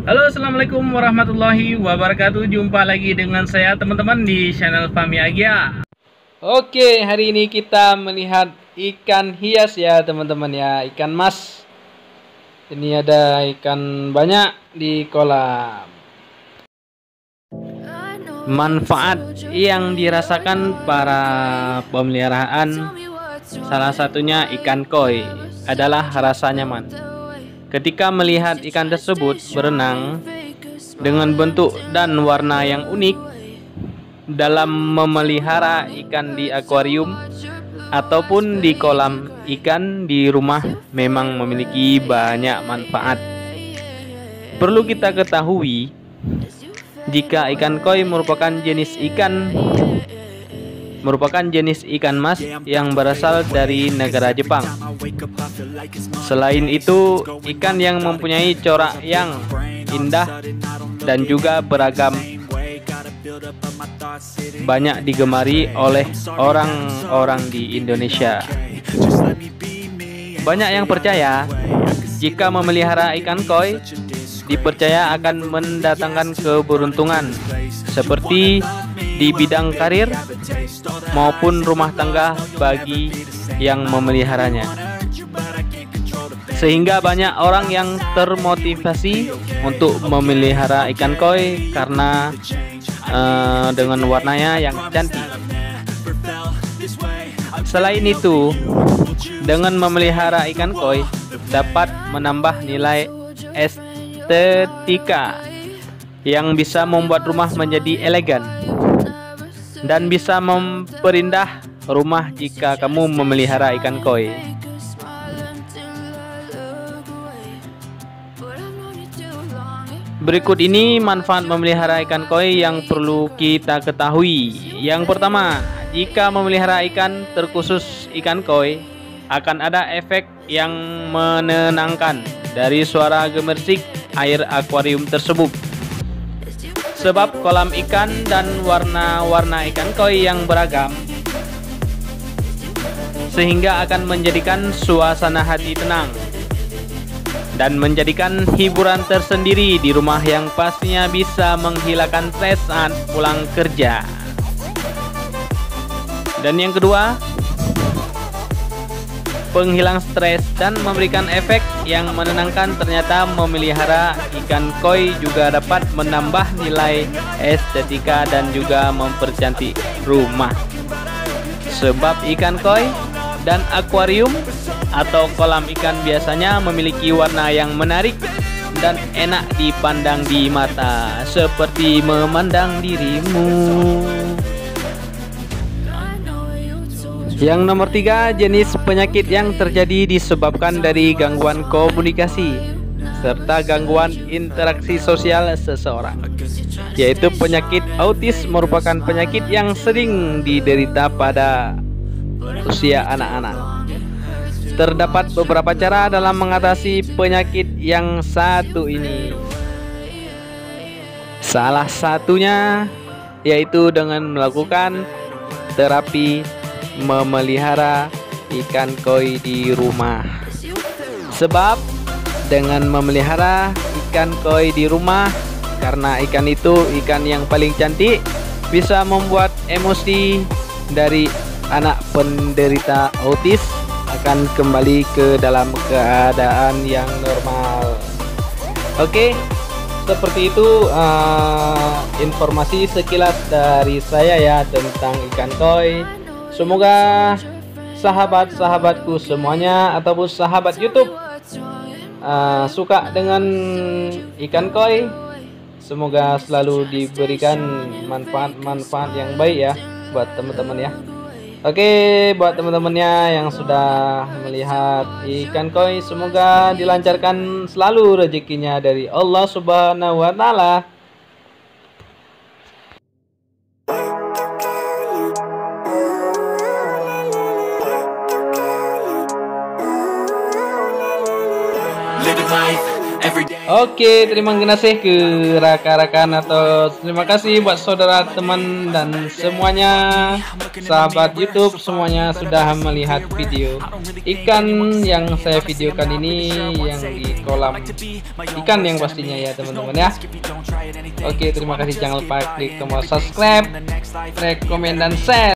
Halo, assalamualaikum warahmatullahi wabarakatuh. Jumpa lagi dengan saya teman-teman di channel Fahmi Agia. Oke, hari ini kita melihat ikan hias ya teman-teman ya, ikan mas. Ini ada ikan banyak di kolam. Manfaat yang dirasakan para pemeliharaan, salah satunya ikan koi, adalah rasa nyaman. Ketika melihat ikan tersebut berenang dengan bentuk dan warna yang unik, dalam memelihara ikan di akuarium ataupun di kolam ikan di rumah memang memiliki banyak manfaat. Perlu kita ketahui, jika ikan koi merupakan jenis ikan mas yang berasal dari negara Jepang. Selain itu, ikan yang mempunyai corak yang indah dan juga beragam banyak digemari oleh orang-orang di Indonesia. Banyak yang percaya jika memelihara ikan koi dipercaya akan mendatangkan keberuntungan seperti di bidang karir maupun rumah tangga bagi yang memeliharanya. Sehingga banyak orang yang termotivasi untuk memelihara ikan koi karena dengan warnanya yang cantik. Selain itu, dengan memelihara ikan koi dapat menambah nilai estetika yang bisa membuat rumah menjadi elegan dan bisa memperindah rumah jika kamu memelihara ikan koi. Berikut ini manfaat memelihara ikan koi yang perlu kita ketahui. Yang pertama, jika memelihara ikan, terkhusus ikan koi, akan ada efek yang menenangkan dari suara gemersik air akuarium tersebut. Sebab kolam ikan dan warna-warna ikan koi yang beragam, sehingga akan menjadikan suasana hati tenang dan menjadikan hiburan tersendiri di rumah yang pastinya bisa menghilangkan stres saat pulang kerja. Dan yang kedua, penghilang stres dan memberikan efek yang menenangkan. Ternyata memelihara ikan koi juga dapat menambah nilai estetika dan juga mempercantik rumah. Sebab ikan koi dan akuarium atau kolam ikan biasanya memiliki warna yang menarik dan enak dipandang di mata, seperti memandang dirimu. Yang nomor 3, jenis penyakit yang terjadi disebabkan dari gangguan komunikasi serta gangguan interaksi sosial seseorang, yaitu penyakit autis merupakan penyakit yang sering diderita pada usia anak-anak. Terdapat beberapa cara dalam mengatasi penyakit yang satu ini. Salah satunya yaitu dengan melakukan terapi memelihara ikan koi di rumah. Sebab dengan memelihara ikan koi di rumah, karena ikan itu ikan yang paling cantik, bisa membuat emosi dari anak penderita autis akan kembali ke dalam keadaan yang normal. Oke, seperti itu informasi sekilas dari saya ya tentang ikan koi. Semoga sahabat-sahabatku semuanya ataupun sahabat YouTube suka dengan ikan koi. Semoga selalu diberikan manfaat-manfaat yang baik ya buat teman-teman ya. Oke, buat teman-temannya yang sudah melihat ikan koi, semoga dilancarkan selalu rezekinya dari Allah Subhanahu wa Ta'ala. Living life Oke, terima kasih ke rakan-rakan atau terima kasih buat saudara, teman, dan semuanya sahabat YouTube semuanya sudah melihat video ikan yang saya videokan ini, yang di kolam ikan yang pastinya ya teman-teman ya. Oke, terima kasih, jangan lupa klik tombol subscribe, like, komen, dan share.